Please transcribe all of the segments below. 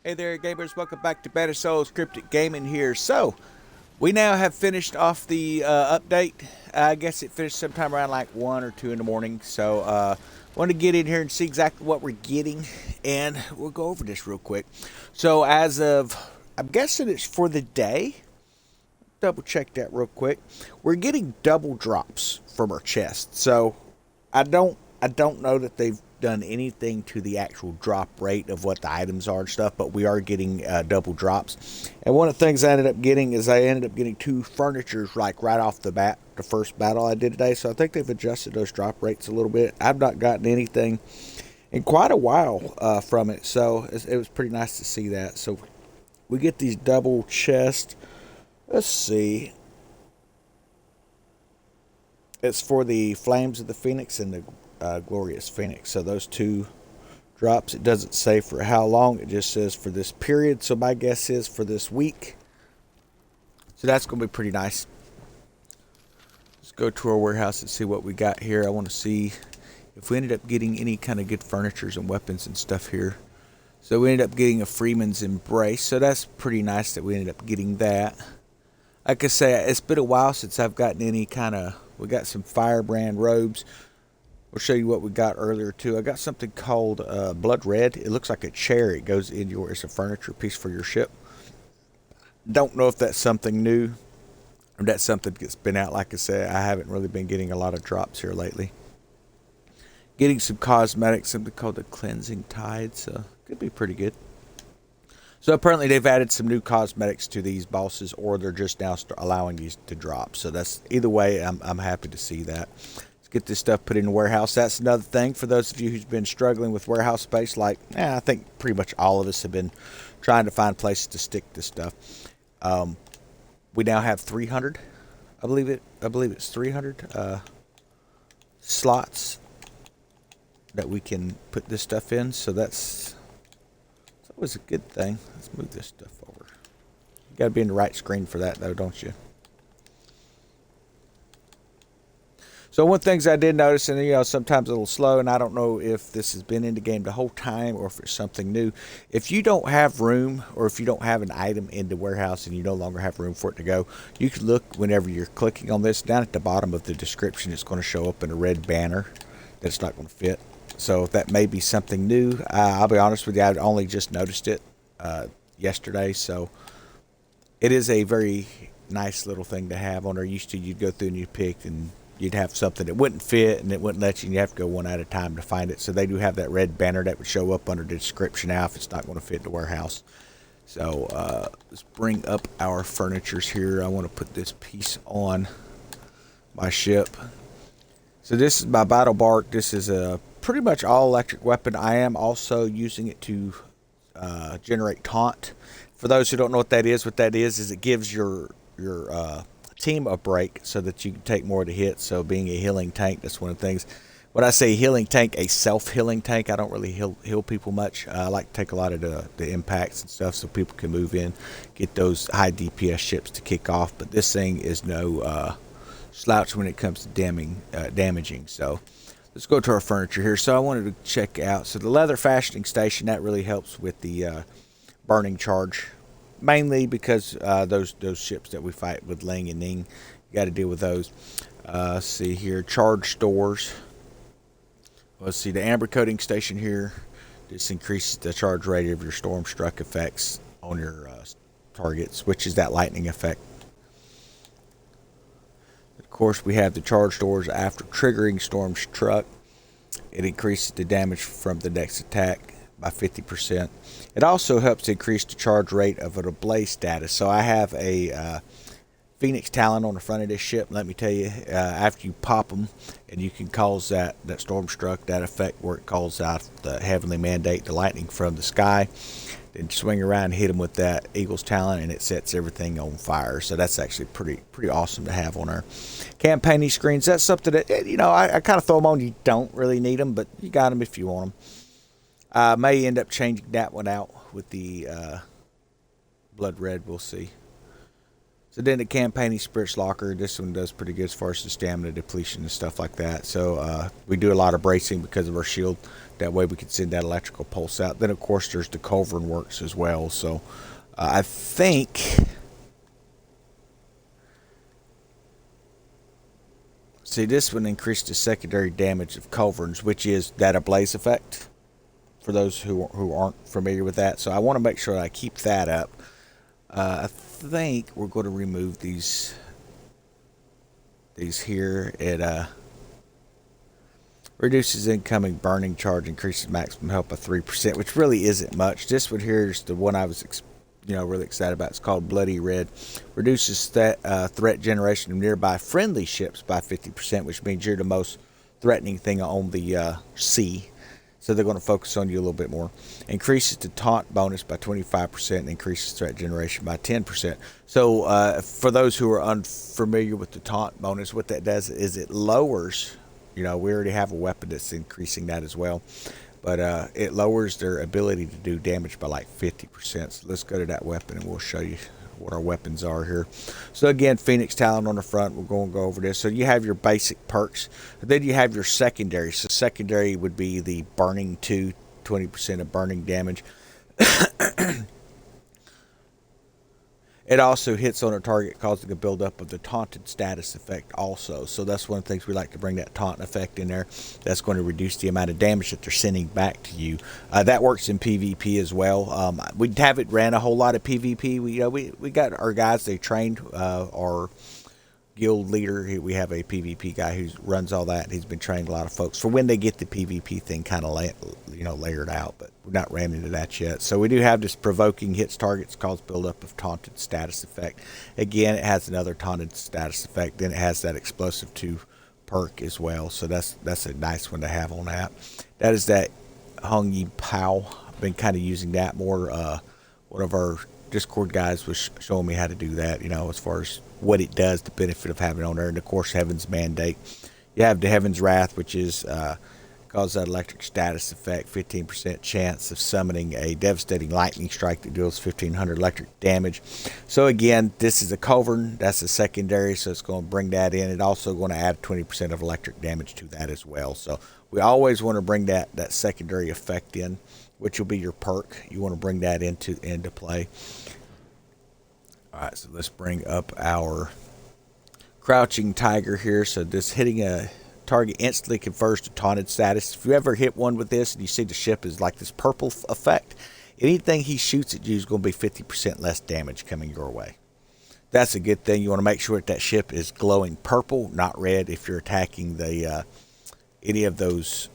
Hey there, gamers. Welcome back to Better Souls Cryptic Gaming here. So, we now have finished off the update. I guess it finished sometime around like 1 or 2 in the morning. So, want to get in here and see exactly what we're getting. And we'll go over this real quick. So, as of, I'm guessing it's for the day. Double check that real quick. We're getting double drops from our chest. So, I don't know that they've done anything to the actual drop rate of what the items are and stuff, but we are getting double drops. And one of the things I ended up getting is I ended up getting two furnitures like right off the bat, the first battle I did today. So I think they've adjusted those drop rates a little bit. I've not gotten anything in quite a while from it, so it was pretty nice to see that. So we get these double chests. Let's see. It's for the Flames of the Phoenix and the Glorious Phoenix. So those two drops. It doesn't say for how long. It just says for this period. So my guess is for this week. So that's going to be pretty nice. Let's go to our warehouse and see what we got here. I want to see if we ended up getting any kind of good furnitures and weapons and stuff here. So we ended up getting a Freeman's Embrace. So that's pretty nice that we ended up getting that. Like I say, it's been a while since I've gotten any kind of... We got some Firebrand robes. We'll show you what we got earlier too. I got something called Blood Red. It looks like a chair. It goes in your... It's a furniture piece for your ship. Don't know if that's something new. Or that's something that's been out. Like I said, I haven't really been getting a lot of drops here lately. Getting some cosmetics. Something called the Cleansing Tide. So, could be pretty good. So apparently they've added some new cosmetics to these bosses, or they're just now allowing these to drop. So that's either way, I'm happy to see that. Let's get this stuff put in the warehouse. That's another thing for those of you who's been struggling with warehouse space. Like, I think pretty much all of us have been trying to find places to stick this stuff. We now have 300. I believe it's 300 slots that we can put this stuff in. So that's always a good thing. Let's move this stuff over. You got to be in the right screen for that, though, don't you? So one of the things I did notice, and sometimes a little slow, and I don't know if this has been in the game the whole time or if it's something new. If you don't have room, or if you don't have an item in the warehouse and you no longer have room for it to go, you can look whenever you're clicking on this. Down at the bottom of the description, it's going to show up in a red banner that it's not going to fit. So that may be something new. I'll be honest with you, I only just noticed it yesterday. So it is a very nice little thing to have on there. Used to, you'd go through and you picked, and you'd have something that wouldn't fit, and it wouldn't let you, and you have to go one at a time to find it. So they do have that red banner that would show up under the description now if it's not going to fit in the warehouse. So let's bring up our furnitures here. I want to put this piece on my ship. So this is my Battle Bark. This is a pretty much all electric weapon. I am also using it to generate taunt. For those who don't know what that is it gives your team a break so that you can take more of the hits. So being a healing tank, that's one of the things. When I say healing tank, a self-healing tank, I don't really heal people much. I like to take a lot of the impacts and stuff so people can move in, get those high DPS ships to kick off. But this thing is no slouch when it comes to damaging. So let's go to our furniture here. So I wanted to check out. So the leather fashioning station, that really helps with the burning charge. Mainly because those ships that we fight with Ling and Ning, you got to deal with those. Let's see here. Charge stores. Let's see. The amber coating station here. This increases the charge rate of your storm struck effects on your targets, which is that lightning effect. Of course, we have the charge doors after triggering storm struck. It increases the damage from the next attack by 50%. It also helps increase the charge rate of an ablaze status. So I have a Phoenix Talon on the front of this ship. Let me tell you, after you pop them, and you can cause that storm struck, that effect where it calls out the heavenly mandate, the lightning from the sky. Then swing around and hit them with that Eagle's Talon, and it sets everything on fire. So that's actually pretty awesome to have on our campaigning screens. That's something that, I kind of throw them on. You don't really need them, but you got them if you want them. I may end up changing that one out with the Blood Red. We'll see. So then the campaigning spirits locker, this one does pretty good as far as the stamina depletion and stuff like that. So we do a lot of bracing because of our shield. That way we can send that electrical pulse out. Then of course there's the culverin works as well. So I think, see, this one increased the secondary damage of culverins, which is that ablaze effect. For those who aren't familiar with that, so I want to make sure I keep that up. I think we're going to remove these here. It reduces incoming burning charge, increases maximum health by 3%, which really isn't much. This one here is the one I was really excited about. It's called Bloody Red. Reduces threat generation of nearby friendly ships by 50%, which means you're the most threatening thing on the sea. So they're going to focus on you a little bit more. Increases the taunt bonus by 25% and increases threat generation by 10%. So for those who are unfamiliar with the taunt bonus, what that does is it lowers, we already have a weapon that's increasing that as well, but it lowers their ability to do damage by like 50%. So let's go to that weapon and we'll show you what our weapons are here. So again, Phoenix Talon on the front. We're going to go over this. So you have your basic perks. Then you have your secondary. So secondary would be the burning 2, 20% of burning damage. It also hits on a target, causing a buildup of the taunted status effect also. So that's one of the things we like to bring, that taunt effect in there. That's going to reduce the amount of damage that they're sending back to you. That works in PvP as well. We haven't ran a whole lot of PvP. We got our guys, they trained our guild leader. We have a PvP guy who runs all that. He's been training a lot of folks for when they get the PvP thing kind of layered out, but we've not ran into that yet. So we do have this provoking hits targets, causes buildup of taunted status effect. Again, it has another taunted status effect. Then it has that explosive 2 perk as well. So that's a nice one to have on that. That is that Hung Yi Pow. I've been kind of using that more. One of our Discord guys was showing me how to do that, as far as what it does, the benefit of having it on there. And of course, Heaven's Mandate. You have the Heaven's Wrath, which is causes that electric status effect, 15% chance of summoning a devastating lightning strike that deals 1500 electric damage. So again, this is a culverin, that's a secondary, so it's going to bring that in. It's also going to add 20% of electric damage to that as well. So we always want to bring that secondary effect in, which will be your perk. You want to bring that into play. All right, so let's bring up our Crouching Tiger here. So this hitting a target instantly confers to taunted status. If you ever hit one with this and you see the ship is like this purple effect, anything he shoots at you is going to be 50% less damage coming your way. That's a good thing. You want to make sure that ship is glowing purple, not red, if you're attacking the any of those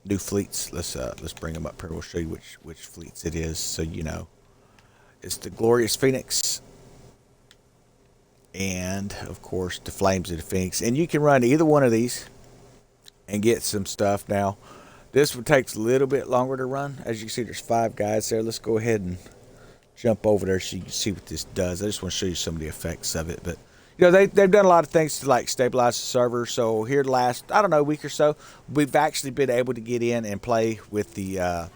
new fleets. Let's bring them up here. We'll show you which fleets it is, so you know. It's the Glorious Phoenix, and of course the Flames of the Phoenix. And you can run either one of these and get some stuff. Now, this one takes a little bit longer to run. As you can see, there's 5 guys there. Let's go ahead and jump over there so you can see what this does. I just want to show you some of the effects of it, but they've done a lot of things to like stabilize the server. So here the last, I don't know, week or so, we've actually been able to get in and play with the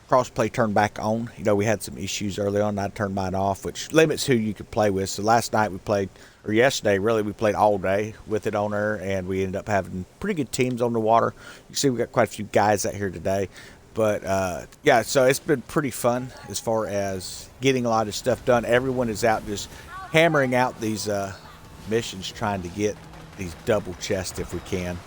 crossplay turned back on. We had some issues early on. I turned mine off, which limits who you could play with. So last night we played, or yesterday really, we played all day with it on there, and we ended up having pretty good teams on the water. You see we got quite a few guys out here today. But yeah, so it's been pretty fun as far as getting a lot of stuff done. Everyone is out just hammering out these missions, trying to get these double chests if we can.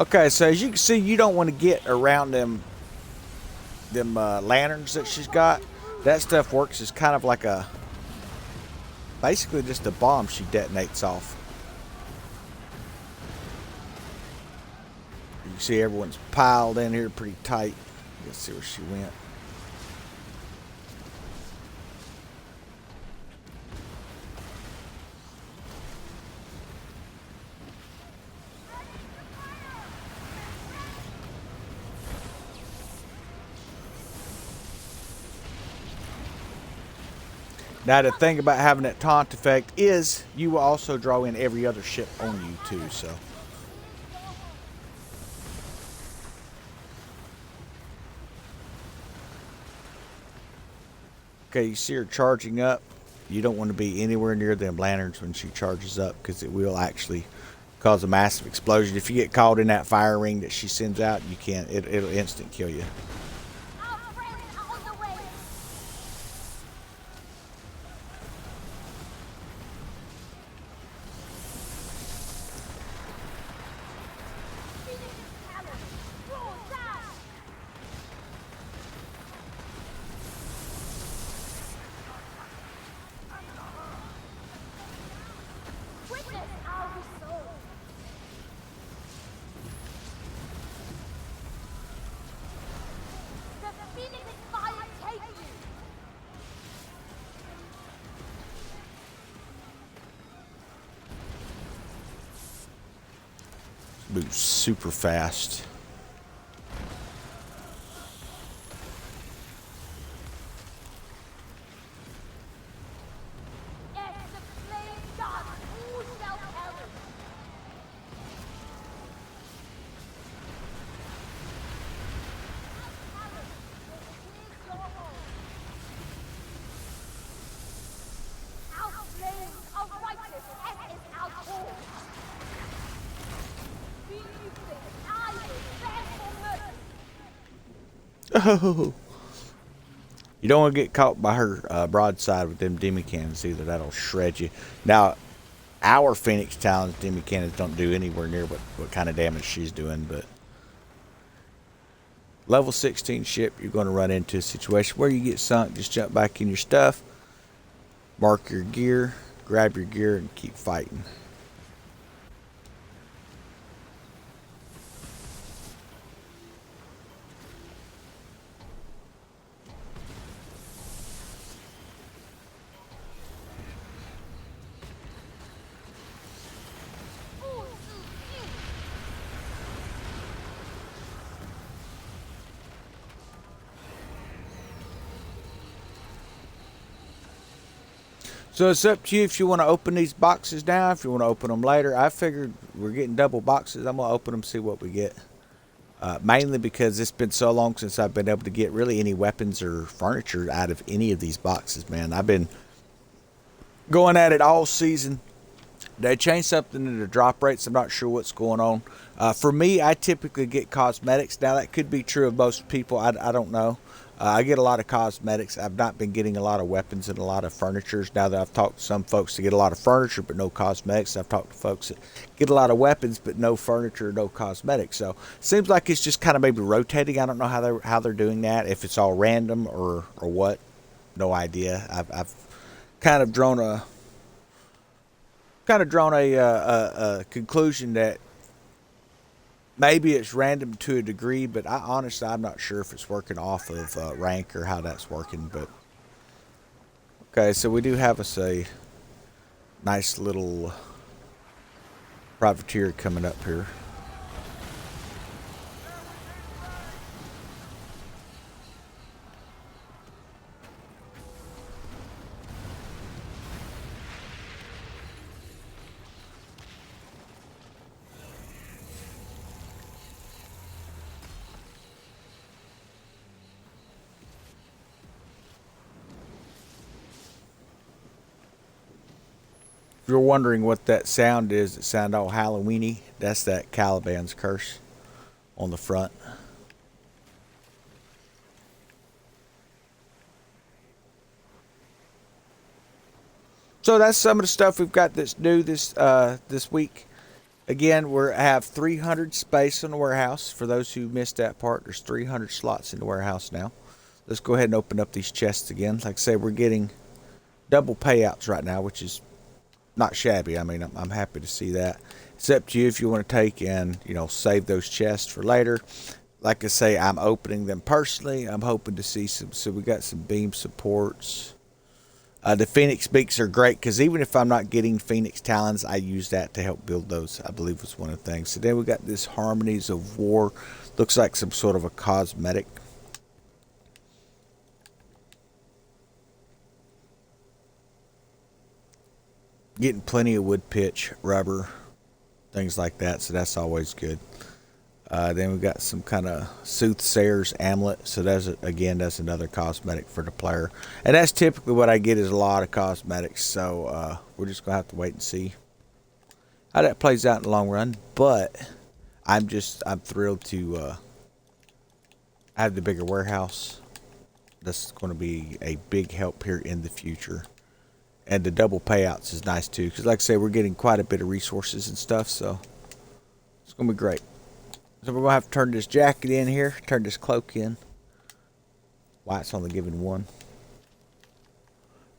Okay, so as you can see, you don't want to get around them lanterns that she's got. That stuff works as kind of like basically just a bomb she detonates off. You can see everyone's piled in here pretty tight. Let's see where she went. Now the thing about having that taunt effect is you will also draw in every other ship on you too. So okay, you see her charging up. You don't want to be anywhere near them lanterns when she charges up because it will actually cause a massive explosion. If you get caught in that fire ring that she sends out, you can't. It'll instant kill you. Moves super fast. Oh. You don't want to get caught by her broadside with them demi cannons either. That'll shred you. Now, our Phoenix Talons demi cannons don't do anywhere near what kind of damage she's doing, but level 16 ship, you're going to run into a situation where you get sunk. Just jump back in your stuff, mark your gear, grab your gear, and keep fighting. So it's up to you if you want to open these boxes now, if you want to open them later. I figured we're getting double boxes. I'm going to open them, see what we get. Mainly because it's been so long since I've been able to get really any weapons or furniture out of any of these boxes, man. I've been going at it all season. They changed something in the drop rates. I'm not sure what's going on. For me, I typically get cosmetics. Now, that could be true of most people. I don't know. I get a lot of cosmetics. I've not been getting a lot of weapons and a lot of furnitures. Now that I've talked to some folks to get a lot of furniture but no cosmetics, I've talked to folks that get a lot of weapons but no furniture, no cosmetics. So seems like it's just kind of maybe rotating. I don't know how they're doing that. If it's all random or what, no idea. I've kind of drawn a conclusion that maybe it's random to a degree, but I'm not sure if it's working off of rank or how that's working. But okay, so we do have us a nice little privateer coming up here. If you're wondering what that sound is, it sound all Halloweeny. That's that Caliban's curse on the front. So that's some of the stuff we've got that's new this week. Again, we have 300 space in the warehouse. For those who missed that part, there's 300 slots in the warehouse now. Let's go ahead and open up these chests again. Like I say, we're getting double payouts right now, which is not shabby. I mean, I'm happy to see that. It's up to you if you want to take and, save those chests for later. Like I say, I'm opening them personally. I'm hoping to see some. So we got some beam supports. The Phoenix Beaks are great because even if I'm not getting Phoenix Talons, I use that to help build those. I believe was one of the things. So then we got this Harmonies of War. Looks like some sort of a cosmetic. getting plenty of wood pitch, rubber, things like that. So that's always good. Then we've got some kind of soothsayer's amulet. So that's another cosmetic for the player, and that's typically what I get is a lot of cosmetics. So we're just gonna have to wait and see how that plays out in the long run. But I'm thrilled to have the bigger warehouse. That's going to be a big help here in the future. And the double payouts is nice too, because like I say, we're getting quite a bit of resources and stuff, so it's going to be great. So we're going to have to turn this jacket in here, turn this cloak in. Why it's only given one.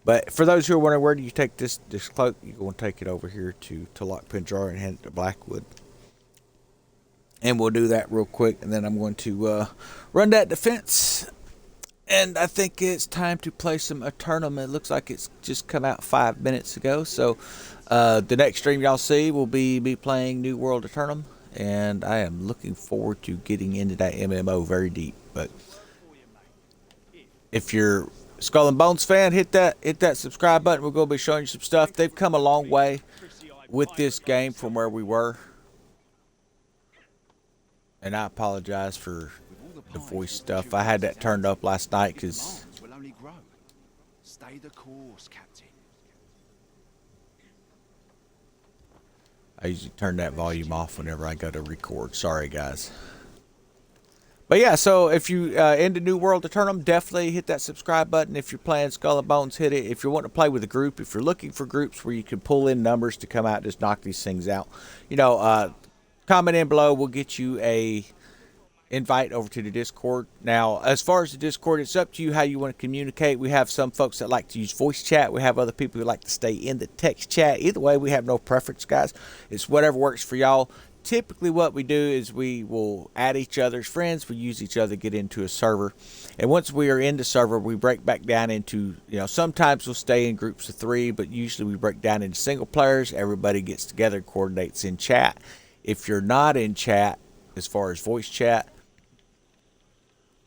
But for those who are wondering, where do you take this cloak? You're going to take it over here to Lockpin Jar and hand it to Blackwood. And we'll do that real quick, and then I'm going to run that defense. And I think it's time to play some Eternum. It looks like it's just come out 5 minutes ago. So the next stream y'all see will be me playing New World Eternum. And I am looking forward to getting into that MMO very deep. But if you're a Skull and Bones fan, hit that subscribe button. We're going to be showing you some stuff. They've come a long way with this game from where we were. And I apologize for the voice stuff. I had that turned up last night because stay the course, Captain. I usually turn that volume off whenever I go to record. Sorry, guys. But yeah, so if you into New World Eternum, definitely hit that subscribe button. If you're playing Skull and Bones, hit it. If you want to play with a group, if you're looking for groups where you can pull in numbers to come out and just knock these things out, you know, comment in below. We'll get you a invite over to the Discord. Now, as far as the Discord, it's up to you how you want to communicate. We have some folks that like to use voice chat. We have other people who like to stay in the text chat. Either way, we have no preference, guys. It's whatever works for y'all. Typically what we do is we will add each other's friends. We use each other to get into a server. And once we are in the server, we break back down into, you know, sometimes we'll stay in groups of 3, but usually we break down into single players. Everybody gets together, coordinates in chat. If you're not in chat, as far as voice chat,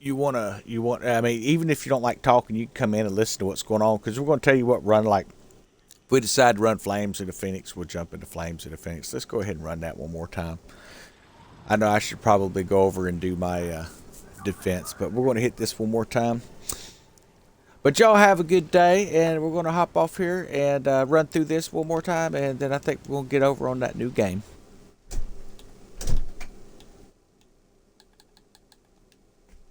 I mean, even if you don't like talking, you can come in and listen to what's going on, because we're going to tell you what run, like, if we decide to run Flames of the Phoenix, we'll jump into Flames of the Phoenix. Let's go ahead and run that one more time. I know I should probably go over and do my defense, but we're going to hit this one more time. But y'all have a good day, and we're going to hop off here and run through this one more time, and then I think we'll get over on that new game.